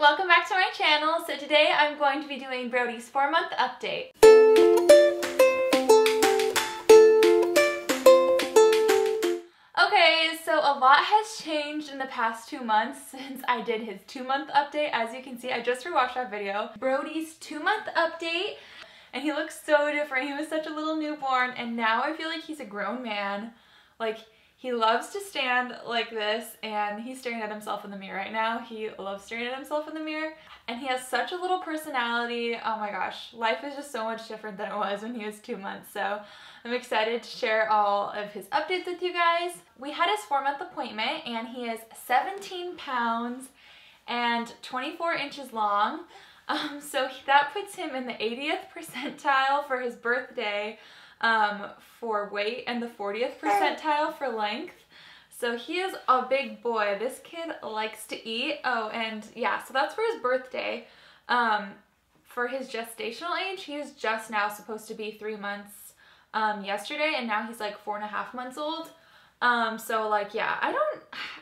welcome back to my channel. So today I'm going to be doing Brody's 4-month update. Okay, so a lot has changed in the past 2 months since I did his 2-month update. As you can see, I just rewatched that video. Brody's 2-month update, and he looks so different. He was such a little newborn, and now I feel like he's a grown man. Like, he loves to stand like this, and he's staring at himself in the mirror right now. He loves staring at himself in the mirror, and he has such a little personality. Oh my gosh, life is just so much different than it was when he was 2 months. So I'm excited to share all of his updates with you guys. We had his 4-month appointment, and he is 17 pounds and 24 inches long. So that puts him in the 80th percentile for his birthday for weight and the 40th percentile for length. So he is a big boy. This kid likes to eat. Oh, and yeah, so that's for his birthday. For his gestational age, he is just now supposed to be 3 months yesterday, and now he's like 4.5 months old. So like, yeah, I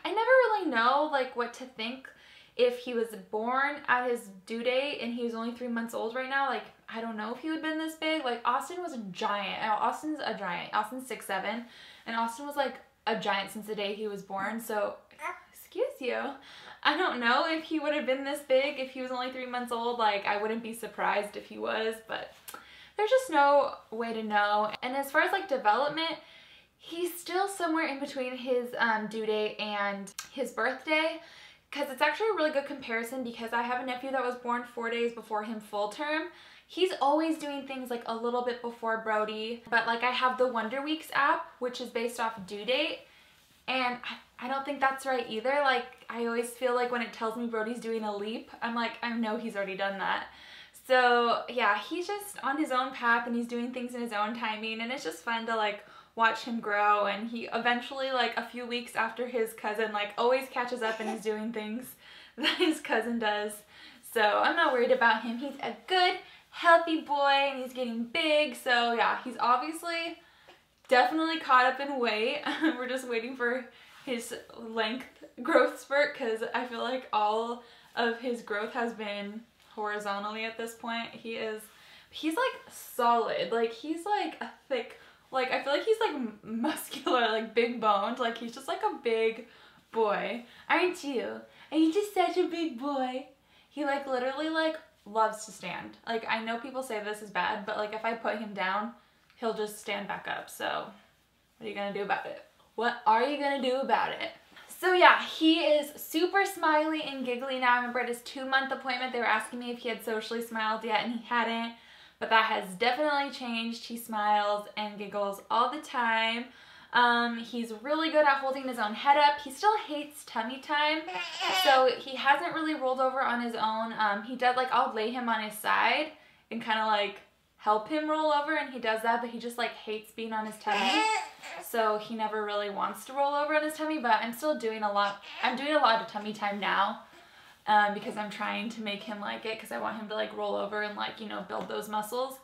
never really know like what to think. If he was born at his due date and he was only 3 months old right now, like, I don't know if he would have been this big. Like, Austin was a giant. Austin's a giant. Austin's 6'7", and Austin was like a giant since the day he was born. So, excuse you. I don't know if he would have been this big if he was only 3 months old. Like, I wouldn't be surprised if he was, but there's just no way to know. And as far as like development, he's still somewhere in between his due date and his birthday. Because it's actually a really good comparison, because I have a nephew that was born 4 days before him full term. He's always doing things like a little bit before Brody, but like I have the Wonder Weeks app, which is based off due date, and I don't think that's right either. Like, I always feel like when it tells me Brody's doing a leap, I'm like, I know he's already done that. So yeah, he's just on his own path and he's doing things in his own timing, and it's just fun to like watch him grow. And he eventually, like a few weeks after his cousin, like always catches up and he's doing things that his cousin does. So I'm not worried about him. He's a good, healthy boy, and he's getting big. So yeah, he's obviously definitely caught up in weight. We're just waiting for his length growth spurt, because I feel like all of his growth has been horizontally at this point. He's like solid. Like, he's like a thick, like, I feel like he's like muscular, like big boned. Like, he's just like a big boy. Aren't you? Are you just such a big boy? He like literally like loves to stand. Like, I know people say this is bad, but like if I put him down, he'll just stand back up. So what are you gonna do about it? What are you gonna do about it? So yeah, he is super smiley and giggly now. I remember at his 2-month appointment, they were asking me if he had socially smiled yet, and he hadn't. But that has definitely changed. He smiles and giggles all the time. He's really good at holding his own head up. He still hates tummy time, so he hasn't really rolled over on his own. He does, like, I'll lay him on his side and kind of like help him roll over, and he does that, but he just like hates being on his tummy. So he never really wants to roll over on his tummy, but I'm still doing a lot. I'm doing a lot of tummy time now. Because I'm trying to make him like it, because I want him to like roll over and like, you know, build those muscles.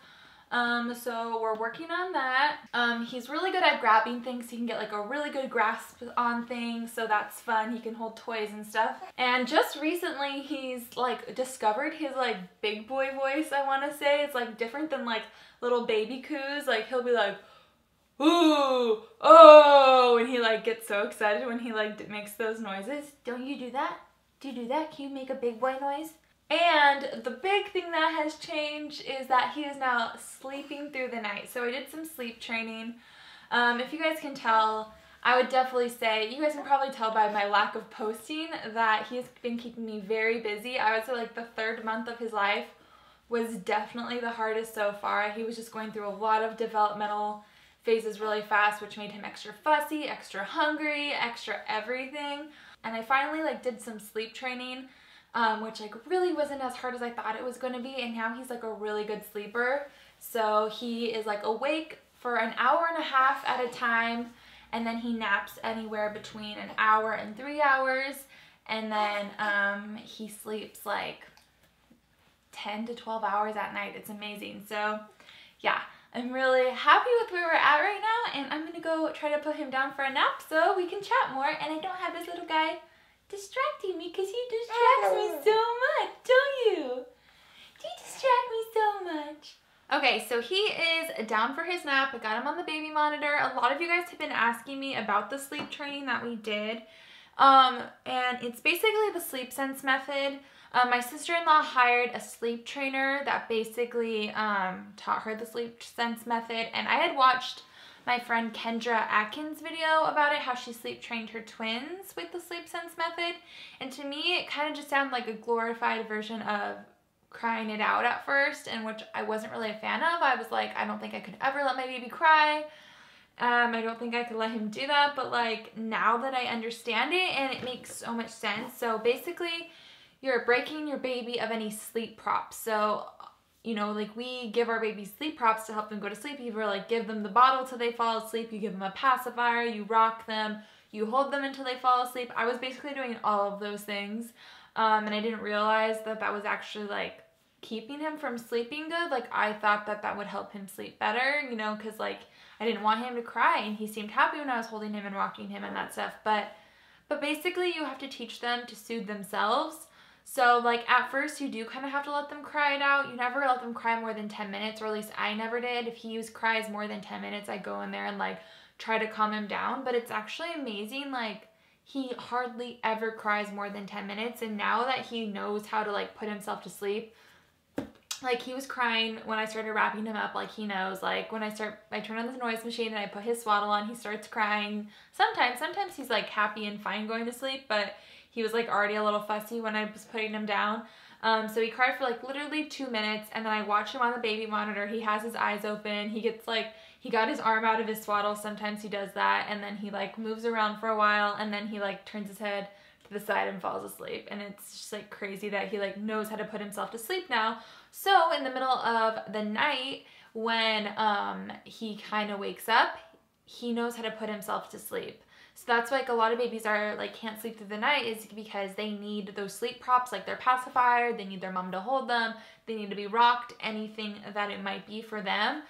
So we're working on that. He's really good at grabbing things. He can get like a really good grasp on things, so that's fun. He can hold toys and stuff. And just recently he's like discovered his like big boy voice, I want to say. It's like different than like little baby coos. Like, he'll be like, ooh, oh, and he like gets so excited when he like makes those noises. Don't you do that? Do you do that? Can you make a big boy noise? And the big thing that has changed is that he is now sleeping through the night. So I did some sleep training. If you guys can tell, I would definitely say, you guys can probably tell by my lack of posting, that he's been keeping me very busy. I would say like the 3rd month of his life was definitely the hardest so far. He was just going through a lot of developmental phases really fast, which made him extra fussy, extra hungry, extra everything. And I finally like did some sleep training, which like really wasn't as hard as I thought it was going to be, and now he's like a really good sleeper. So he is like awake for an hour and a half at a time, and then he naps anywhere between an hour and 3 hours, and then he sleeps like 10 to 12 hours at night. It's amazing. So yeah, I'm really happy with where we're at right now, and I'm gonna go try to put him down for a nap so we can chat more, and I don't have this little guy distracting me, because he distracts me so much. Okay, so he is down for his nap. I got him on the baby monitor. A lot of you guys have been asking me about the sleep training that we did. And it's basically the sleep sense method. My sister-in-law hired a sleep trainer that basically taught her the sleep sense method. And I had watched my friend Kendra Atkins' video about it, how she sleep trained her twins with the sleep sense method. And to me, it kind of just sounded like a glorified version of crying it out at first, and which I wasn't really a fan of. I was like, I don't think I could ever let my baby cry. I don't think I could let him do that, but like now that I understand it, and it makes so much sense. So basically, you're breaking your baby of any sleep props. So, you know, like we give our babies sleep props to help them go to sleep. You like give them the bottle till they fall asleep. You give them a pacifier, you rock them, you hold them until they fall asleep. I was basically doing all of those things. And I didn't realize that that was actually like keeping him from sleeping good. Like I thought that that would help him sleep better, you know, because like I didn't want him to cry, and he seemed happy when I was holding him and rocking him and that stuff. But basically you have to teach them to soothe themselves. So like at first you do kind of have to let them cry it out. You never let them cry more than 10 minutes, or at least I never did. If he cries more than 10 minutes, I go in there and like try to calm him down. But it's actually amazing, like he hardly ever cries more than 10 minutes. And now that he knows how to like put himself to sleep, like he was crying when I started wrapping him up. Like he knows, like when I turn on the noise machine and I put his swaddle on, he starts crying. Sometimes he's like happy and fine going to sleep, but he was like already a little fussy when I was putting him down. So he cried for like literally 2 minutes, and then I watched him on the baby monitor. He has his eyes open. He gets like, he got his arm out of his swaddle. Sometimes he does that, and then he like moves around for a while, and then he like turns his head to the side and falls asleep. And it's just like crazy that he like knows how to put himself to sleep now. So in the middle of the night when he kind of wakes up, he knows how to put himself to sleep. So that's why like a lot of babies are like can't sleep through the night, is because they need those sleep props, like their pacifier, they need their mom to hold them, they need to be rocked, anything that it might be for them.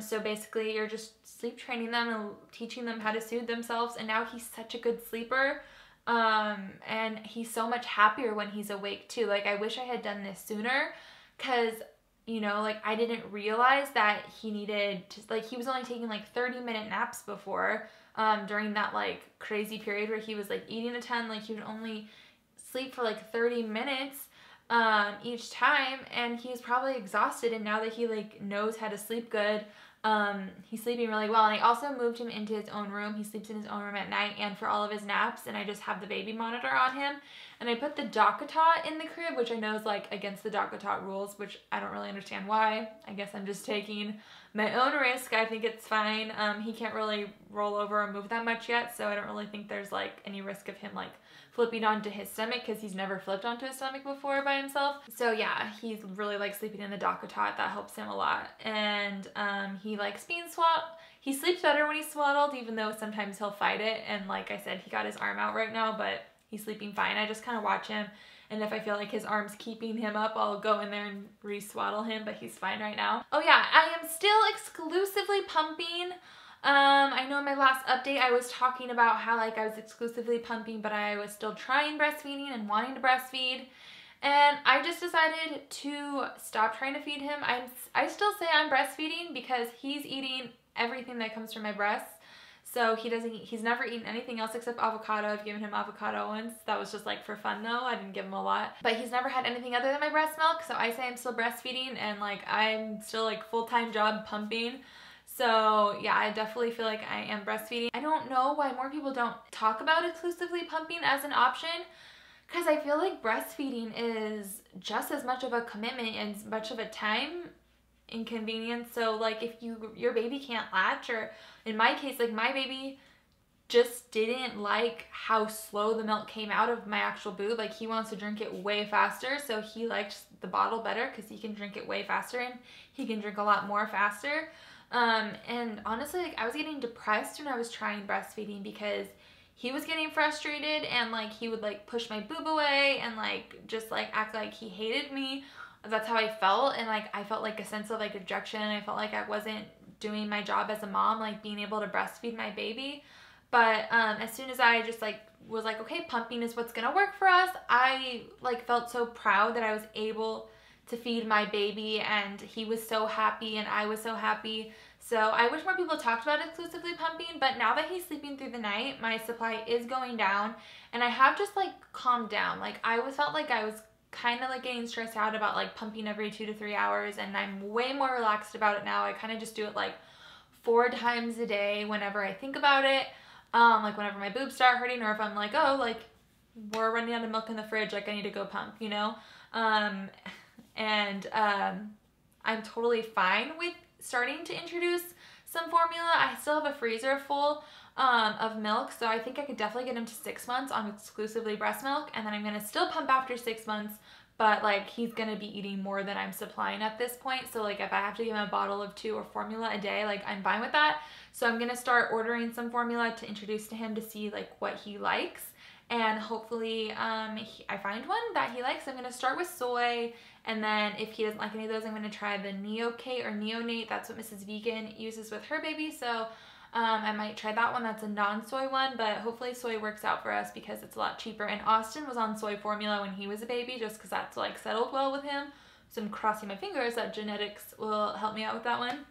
So basically you're just sleep training them and teaching them how to soothe themselves, and now he's such a good sleeper. And he's so much happier when he's awake too. Like I wish I had done this sooner, because you know, like I didn't realize that he needed to, like he was only taking like 30-minute naps before, during that like crazy period where he was like eating a ton. Like he would only sleep for like 30 minutes each time, and he was probably exhausted. And now that he like knows how to sleep good, he's sleeping really well. And I also moved him into his own room. He sleeps in his own room at night and for all of his naps, and I just have the baby monitor on him. And I put the DockATot in the crib, which I know is like against the DockATot rules, which I don't really understand why. I guess I'm just taking my own risk. I think it's fine. He can't really roll over or move that much yet, so I don't really think there's like any risk of him like flipping onto his stomach, because he's never flipped onto his stomach before by himself. So yeah, he's really like sleeping in the DockATot. That helps him a lot. And he likes being swaddled. He sleeps better when he's swaddled, even though sometimes he'll fight it. And like I said, he got his arm out right now, but he's sleeping fine. I just kind of watch him, and if I feel like his arm's keeping him up, I'll go in there and re-swaddle him, but he's fine right now. Oh yeah, I am still exclusively pumping. I know in my last update I was talking about how like I was exclusively pumping, but I was still trying breastfeeding and wanting to breastfeed. And I just decided to stop trying to feed him. I still say I'm breastfeeding because he's eating everything that comes from my breasts. So he's never eaten anything else except avocado. I've given him avocado once. That was just like for fun though. I didn't give him a lot. But he's never had anything other than my breast milk. So I say I'm still breastfeeding, and like I'm still like full-time job pumping. So yeah, I definitely feel like I am breastfeeding. I don't know why more people don't talk about exclusively pumping as an option, because I feel like breastfeeding is just as much of a commitment and as much of a time inconvenience. So like if your baby can't latch, or in my case, like my baby just didn't like how slow the milk came out of my actual boob. Like he wants to drink it way faster, so he likes the bottle better because he can drink it way faster and he can drink a lot more faster. And honestly, like I was getting depressed when I was trying breastfeeding, because he was getting frustrated and like he would like push my boob away and like just like act like he hated me. That's how I felt, and like I felt like a sense of like rejection. I felt like I wasn't doing my job as a mom, like being able to breastfeed my baby. But as soon as I just like was like, okay, pumping is what's gonna work for us, I like felt so proud that I was able to feed my baby, and he was so happy and I was so happy. So I wish more people talked about exclusively pumping, but now that he's sleeping through the night, my supply is going down, and I have just like calmed down. Like I felt like I was kind of like getting stressed out about like pumping every 2 to 3 hours, and I'm way more relaxed about it now. I kind of just do it like 4 times a day whenever I think about it. Like whenever my boobs start hurting, or if I'm like, oh, like we're running out of milk in the fridge, like I need to go pump, you know? I'm totally fine with starting to introduce some formula. I still have a freezer full of milk, so I think I could definitely get him to 6 months on exclusively breast milk, and then I'm gonna still pump after 6 months, but like he's gonna be eating more than I'm supplying at this point. So like if I have to give him a bottle of 2 or formula a day, like I'm fine with that. So I'm gonna start ordering some formula to introduce to him to see like what he likes, and hopefully I find one that he likes. I'm gonna start with soy, and then if he doesn't like any of those, I'm gonna try the Neocate or Neonate. That's what Mrs. Vegan uses with her baby. So I might try that one. That's a non-soy one, but hopefully soy works out for us because it's a lot cheaper. And Austin was on soy formula when he was a baby just because that's like settled well with him. So I'm crossing my fingers that genetics will help me out with that one.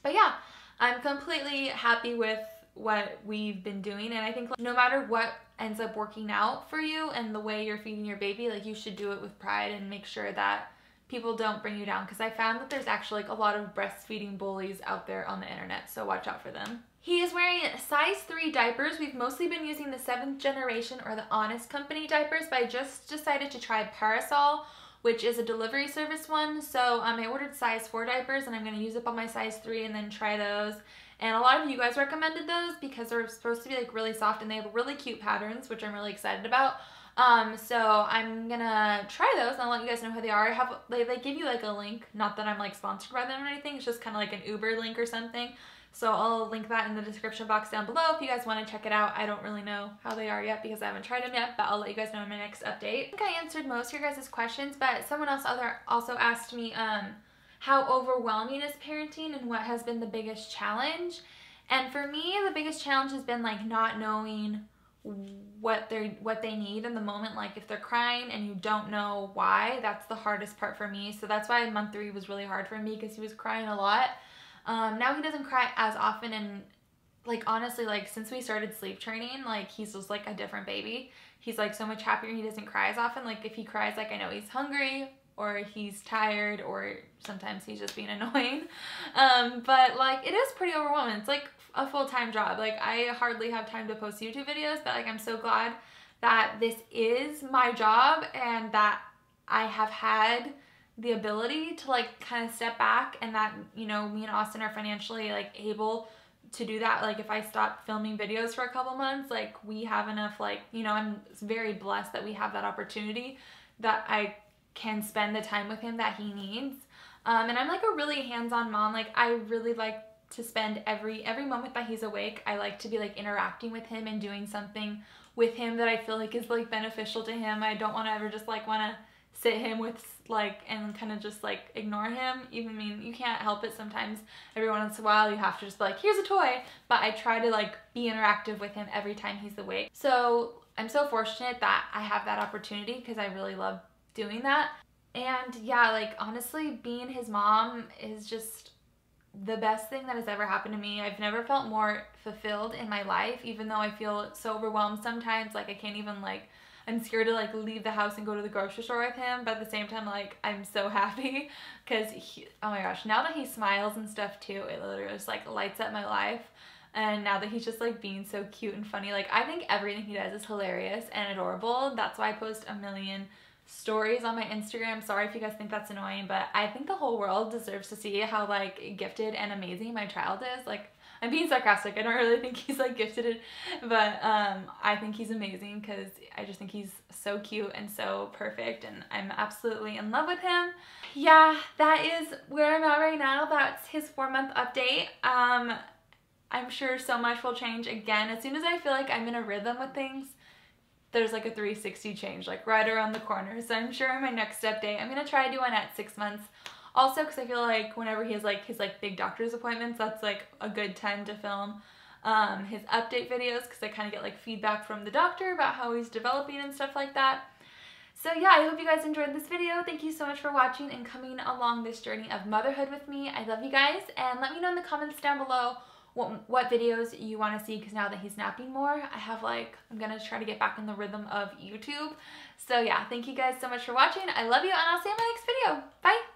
But yeah, I'm completely happy with what we've been doing, and I think like, no matter what ends up working out for you and the way you're feeding your baby, like you should do it with pride and make sure that people don't bring you down, because I found that there's actually like a lot of breastfeeding bullies out there on the internet, so watch out for them. He is wearing size 3 diapers. We've mostly been using the 7th generation or the Honest Company diapers, but I just decided to try Parasol, which is a delivery service one. So I ordered size 4 diapers, and I'm going to use up on my size 3 and then try those. And a lot of you guys recommended those because they're supposed to be like really soft, and they have really cute patterns, which I'm really excited about. So I'm gonna try those, and I'll let you guys know how they are. They give you like a link, not that I'm like sponsored by them or anything, it's just kind of like an Uber link or something. So I'll link that in the description box down below if you guys want to check it out. I don't really know how they are yet because I haven't tried them yet, but I'll let you guys know in my next update. I think I answered most of your guys' questions, but someone else also asked me how overwhelming is parenting and what has been the biggest challenge. And for me, the biggest challenge has been like not knowing what they need in the moment. Like if they're crying and you don't know why, that's the hardest part for me. So that's why month 3 was really hard for me, because he was crying a lot. Now he doesn't cry as often, and like honestly, like since we started sleep training, like he's just like a different baby. He's like so much happier, and he doesn't cry as often. Like if he cries, like I know he's hungry or he's tired, or sometimes he's just being annoying. But like it is pretty overwhelming. It's like a full-time job. Like I hardly have time to post YouTube videos, but like I'm so glad that this is my job and that I have had the ability to like kind of step back, and that, you know, me and Austin are financially like able to do that. Like if I stop filming videos for a couple months, like we have enough, like, you know, I'm very blessed that we have that opportunity, that I can spend the time with him that he needs. And I'm like a really hands-on mom. Like I really like to spend every moment that he's awake, I like to be like interacting with him and doing something with him that I feel like is like beneficial to him. I don't want to ever just like want to sit him with like and kind of just like ignore him. Even, I mean, you can't help it sometimes. Every once in a while you have to just be like, here's a toy. But I try to like be interactive with him every time he's awake. So I'm so fortunate that I have that opportunity, because I really love doing that. And yeah, like honestly, being his mom is just the best thing that has ever happened to me. I've never felt more fulfilled in my life, even though I feel so overwhelmed sometimes. Like I can't even like, I'm scared to like leave the house and go to the grocery store with him, but at the same time, like I'm so happy because oh my gosh, now that he smiles and stuff too, it literally just like lights up my life. And now that he's just like being so cute and funny, like I think everything he does is hilarious and adorable. That's why I post a million stories on my Instagram. Sorry if you guys think that's annoying, but I think the whole world deserves to see how like gifted and amazing my child is. Like I'm being sarcastic. I don't really think he's like gifted, but I think he's amazing because I just think he's so cute and so perfect, and I'm absolutely in love with him. Yeah, that is where I'm at right now. That's his 4-month update. I'm sure so much will change again. As soon as I feel like I'm in a rhythm with things, there's like a 360 change, like right around the corner. So I'm sure in my next update, I'm gonna try to do one at 6 months. Also, because I feel like whenever he has like his like big doctor's appointments, that's like a good time to film his update videos, because I kind of get like feedback from the doctor about how he's developing and stuff like that. So yeah, I hope you guys enjoyed this video. Thank you so much for watching and coming along this journey of motherhood with me. I love you guys, and let me know in the comments down below what videos you want to see, because now that he's napping more, I'm gonna try to get back in the rhythm of YouTube. So yeah, thank you guys so much for watching. I love you, and I'll see you in my next video. Bye!